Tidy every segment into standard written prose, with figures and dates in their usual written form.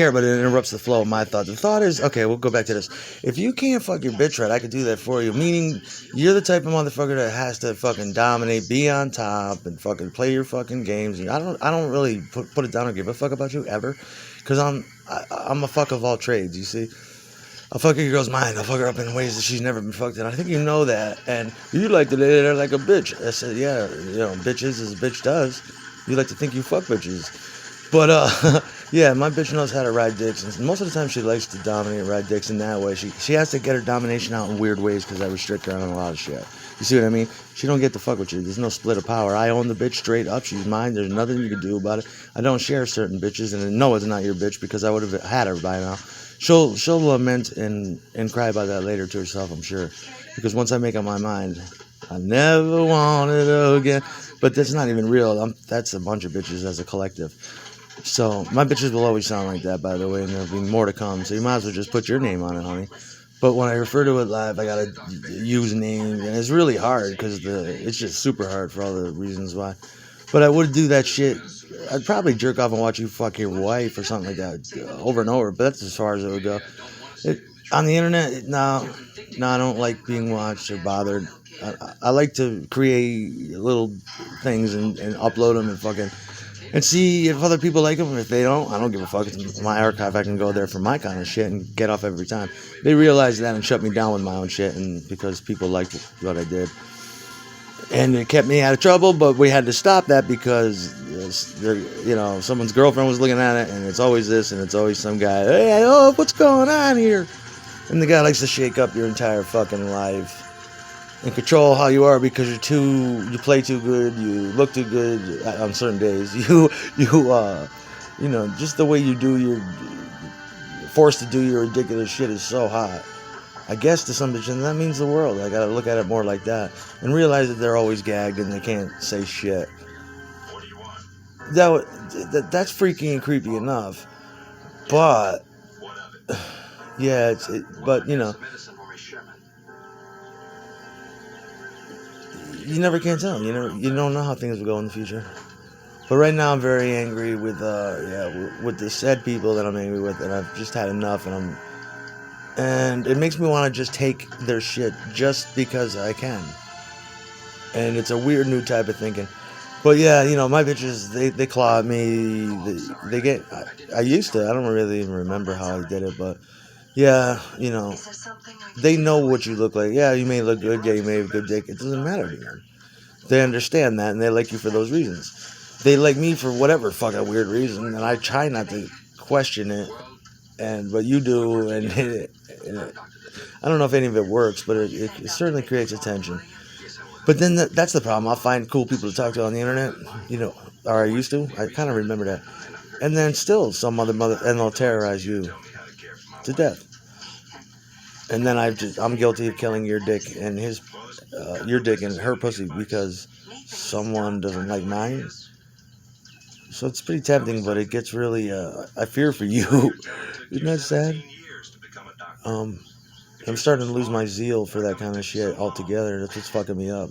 here, but it interrupts the flow of my thought. The thought is, okay, we'll go back to this. If you can't fuck your bitch right, I could do that for you. Meaning, you're the type of motherfucker that has to fucking dominate, be on top, and fucking play your fucking games. And I don't really put it down or give a fuck about you ever, because I'm a fuck of all trades. You see, I'll fuck your girl's mind. I'll fuck her up in ways that she's never been fucked in. I think you know that. And you like to lay there like a bitch. I said, yeah, bitches as a bitch does. You like to think you fuck bitches. But, yeah, my bitch knows how to ride dicks, and most of the time she likes to dominate, ride dicks in that way. She has to get her domination out in weird ways because I restrict her on a lot of shit. You see what I mean? She don't get to fuck with you. There's no split of power. I own the bitch straight up. She's mine. There's nothing you can do about it. I don't share certain bitches, and no, it's not your bitch because I would have had her by now. She'll lament and cry about that later to herself, I'm sure. Because once I make up my mind, I never want it again. But that's not even real. That's a bunch of bitches as a collective. So my bitches will always sound like that, by the way, and there'll be more to come. So you might as well just put your name on it, honey. But when I refer to it live, I gotta use names, and it's really hard because it's just super hard for all the reasons why. But I would do that shit. I'd probably jerk off and watch you fuck your wife or something like that over and over. But that's as far as it would go. On the internet, no, I don't like being watched or bothered. I like to create little things and upload them and fucking. And see if other people like them. If they don't, I don't give a fuck. It's my archive. I can go there for my kind of shit and get off every time. They realized that and shut me down with my own shit, and because people liked what I did. And it kept me out of trouble, but we had to stop that because, someone's girlfriend was looking at it, and it's always this, and it's always some guy, hey, what's going on here? And the guy likes to shake up your entire fucking life and control how you are because you play too good, you look too good on certain days. Just the way you're forced to do your ridiculous shit is so hot. I guess to some bitch, and that means the world. I gotta look at it more like that and realize that they're always gagged and they can't say shit. That's freaky and creepy enough, but yeah, you never can tell. You don't know how things will go in the future. But right now I'm very angry with the said people that I'm angry with, and I've just had enough, and it makes me want to just take their shit just because I can. And it's a weird new type of thinking. But yeah, my bitches, they claw at me. They get. I used to. I don't really even remember how I did it, but yeah, they know what you look like. Yeah, you may look good. Yeah, you may have a good dick. It doesn't matter to them. They understand that, and they like you for those reasons. They like me for whatever fucking weird reason, and I try not to question it. But you do, and I don't know if any of it works, but it certainly creates attention. But then that's the problem. I'll find cool people to talk to on the internet, or I used to. I kind of remember that. And then still some other and they'll terrorize you to death. And then I'm guilty of killing your dick and your dick and her pussy because someone doesn't like mine. So it's pretty tempting, but it gets really, I fear for you. Isn't that sad? I'm starting to lose my zeal for that kind of shit altogether. That's what's fucking me up.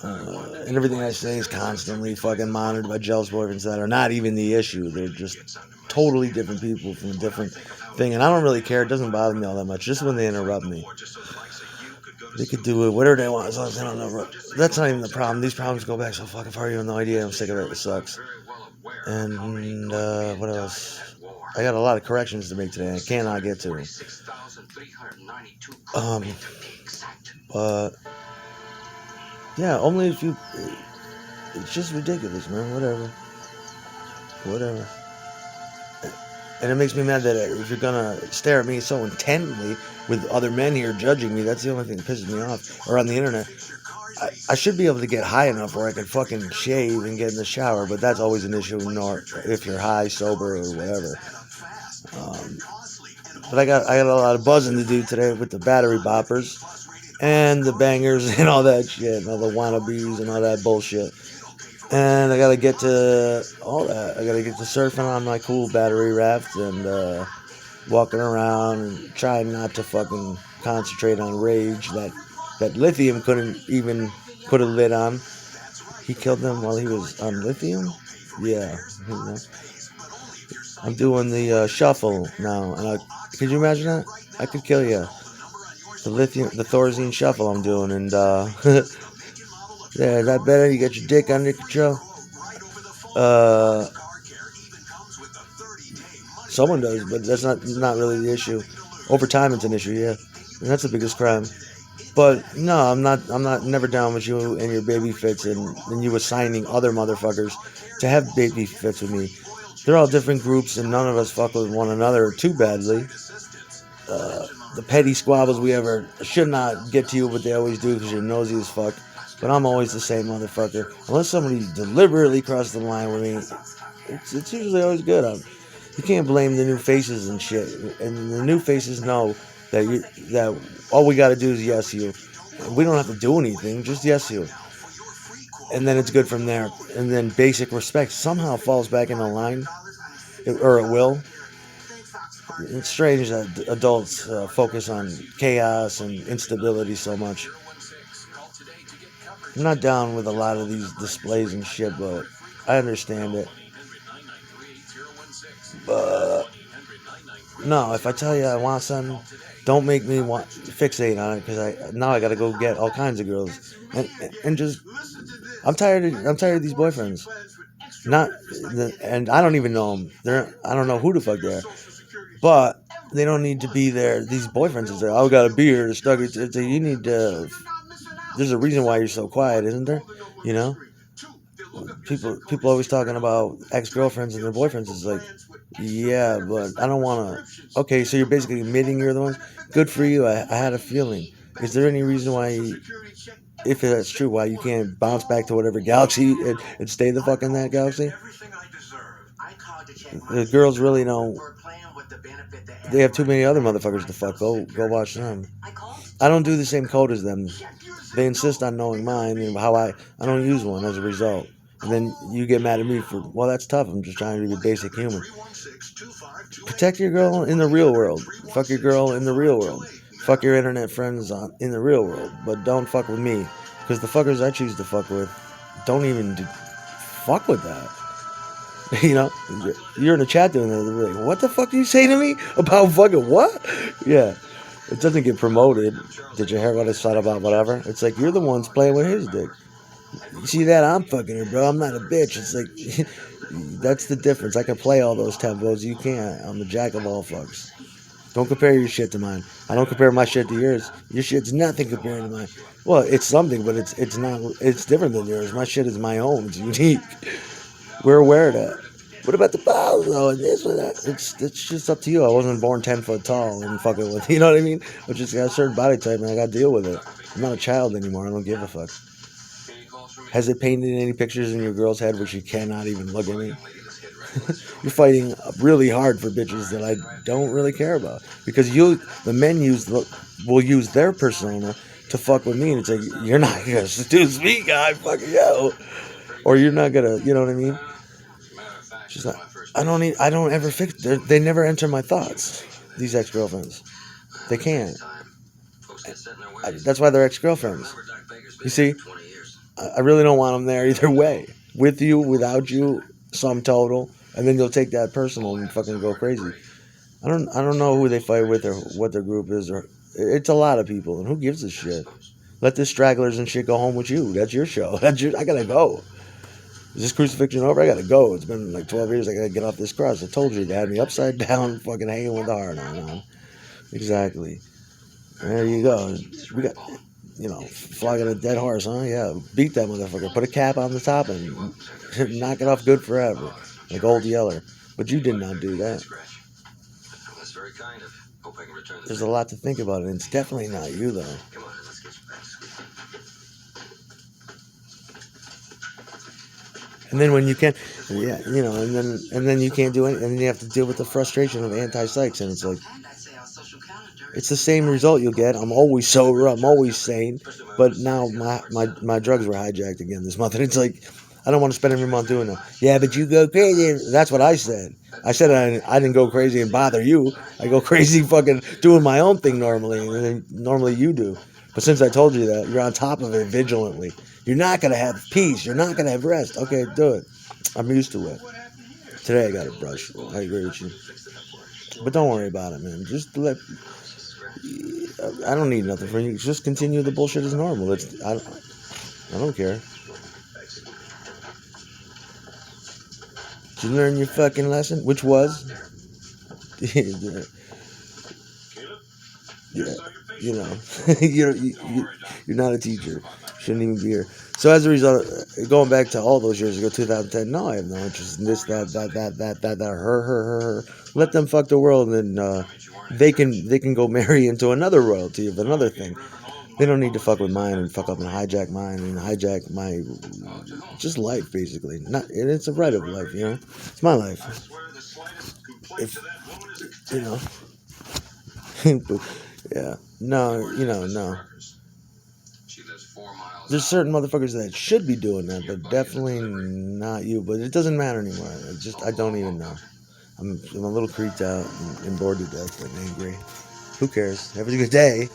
And everything I say is constantly fucking monitored by jealous boyfriends that are not even the issue. They're just totally different people from a different thing. And I don't really care. It doesn't bother me all that much. Just when they interrupt me. They could do it, whatever they want, as long as they don't know. That's not even the problem. These problems go back so fucking far. You have no idea. I'm sick of it. It sucks. And what else? I got a lot of corrections to make today. I cannot get to them. But yeah, only if you. It's just ridiculous, man. Whatever. And it makes me mad that if you're gonna stare at me so intently with other men here judging me, that's the only thing that pisses me off. Or on the internet, I should be able to get high enough where I can fucking shave and get in the shower, but that's always an issue, if you're high, sober, or whatever. But I got a lot of buzzing to do today with the battery boppers and the bangers and all that shit, and all the wannabes and all that bullshit. And I gotta get to all that. I gotta get to surfing on my cool battery raft and walking around and trying not to fucking concentrate on rage that Lithium couldn't even put a lid on. He killed them while he was on lithium? Yeah. I'm doing the shuffle now, and could you imagine that? I could kill you. The Thorazine shuffle I'm doing, and yeah, is that better? You got your dick under control. Uh, someone does, but that's not really the issue. Over time, it's an issue, yeah, and that's the biggest crime. But no, I'm not never down with you and your baby fits and you assigning other motherfuckers to have baby fits with me. They're all different groups and none of us fuck with one another too badly. The petty squabbles we ever should not get to you, but they always do because you're nosy as fuck. But I'm always the same motherfucker. Unless somebody deliberately crosses the line with me, it's usually always good. You can't blame the new faces and shit. And the new faces know that all we got to do is yes you. We don't have to do anything, just yes you. And then it's good from there. And then basic respect somehow falls back in the line, or it will. It's strange that adults focus on chaos and instability so much. I'm not down with a lot of these displays and shit, but I understand it. But no, if I tell you I want something, don't make me fixate on it because now I gotta go get all kinds of girls and just I'm tired of these boyfriends. Not and I don't even know them. I don't know who the fuck they are, but they don't need to be there. These boyfriends is there. I gotta be here to stuck it. You need to. There's a reason why you're so quiet, isn't there? You know, people always talking about ex-girlfriends and their boyfriends. It's like, yeah, but I don't want to. Okay, so you're basically admitting you're the ones. Good for you. I had a feeling. Is there any reason why, if that's true, why you can't bounce back to whatever galaxy and stay the fuck in that galaxy? The girls really don't. They have too many other motherfuckers to fuck. Go watch them. I don't do the same code as them. They insist on knowing mine and how I don't use one as a result. And then you get mad at me for, well, that's tough. I'm just trying to be a basic human. Protect your girl in the real world. Fuck your girl in the real world. Fuck your internet friends in the real world. But don't fuck with me. Because the fuckers I choose to fuck with don't even fuck with that. You know, you're in the chat doing that. They're like, what the fuck do you say to me about fucking what? Yeah. It doesn't get promoted. Did you hear what I said about whatever? It's like, you're the ones playing with his dick. You see that? I'm fucking her, bro. I'm not a bitch. It's like, that's the difference. I can play all those tempos. You can't. I'm the jack of all fucks. Don't compare your shit to mine. I don't compare my shit to yours. Your shit's nothing compared to mine. Well, it's something, but it's not. It's different than yours. My shit is my own. It's unique. We're aware of that. What about the balls though? And this and that. It's just up to you. I wasn't born 10 foot tall and fucking with. You know what I mean? I just got a certain body type and I got to deal with it. I'm not a child anymore. I don't give a fuck. Has it painted any pictures in your girl's head where she cannot even look at me? You're fighting really hard for bitches that I don't really care about because the men will use their persona to fuck with me, and it's like, you're not gonna seduce me, guy, fucking yo, or you're not gonna, you know what I mean? She's like, I don't ever fix. They never enter my thoughts. These ex-girlfriends, they can't. That's why they're ex-girlfriends. You see, I really don't want them there either way. With you, without you, sum total, and then you'll take that personal and fucking go crazy. I don't know who they fight with or what their group is, or it's a lot of people, and who gives a shit? Let the stragglers and shit go home with you. That's your show. I gotta go. Is this crucifixion over? I gotta go. It's been like 12 years. I gotta get off this cross. I told you they had me upside down, fucking hanging with the heart on. Exactly. There you go. We got, flogging a dead horse, huh? Yeah, beat that motherfucker. Put a cap on the top and knock it off good forever, like Old Yeller. But you did not do that. There's a lot to think about, and it's definitely not you, though. And then when you can't, yeah, and then you can't do anything, and then you have to deal with the frustration of anti-psychs, and it's like, it's the same result you'll get. I'm always sober, I'm always sane, but now my drugs were hijacked again this month, and it's like, I don't want to spend every month doing that. Yeah, but you go crazy. That's what I said. I said I didn't go crazy and bother you. I go crazy fucking doing my own thing normally, and then normally you do. But since I told you that, you're on top of it vigilantly. You're not going to have peace. You're not going to have rest. Okay, do it. I'm used to it. Today I got a brush. I agree with you. But don't worry about it, man. Just let. I don't need nothing from you. Just continue the bullshit as normal. I don't care. Did you learn your fucking lesson? Which was? Yeah, yeah, you know, you're not a teacher. Shouldn't even be here. So as a result, going back to all those years ago, 2010, no, I have no interest in this, that, her. Let them fuck the world, and they can go marry into another royalty of another thing. They don't need to fuck with mine and fuck up and hijack mine and hijack my just life, basically. Not, and it's a right of life, you know. It's my life. If you know. But, yeah. No, no. There's certain motherfuckers that should be doing that, but definitely not you. But it doesn't matter anymore. I don't even know. I'm a little creeped out and bored to death and angry. Who cares? Have a good day.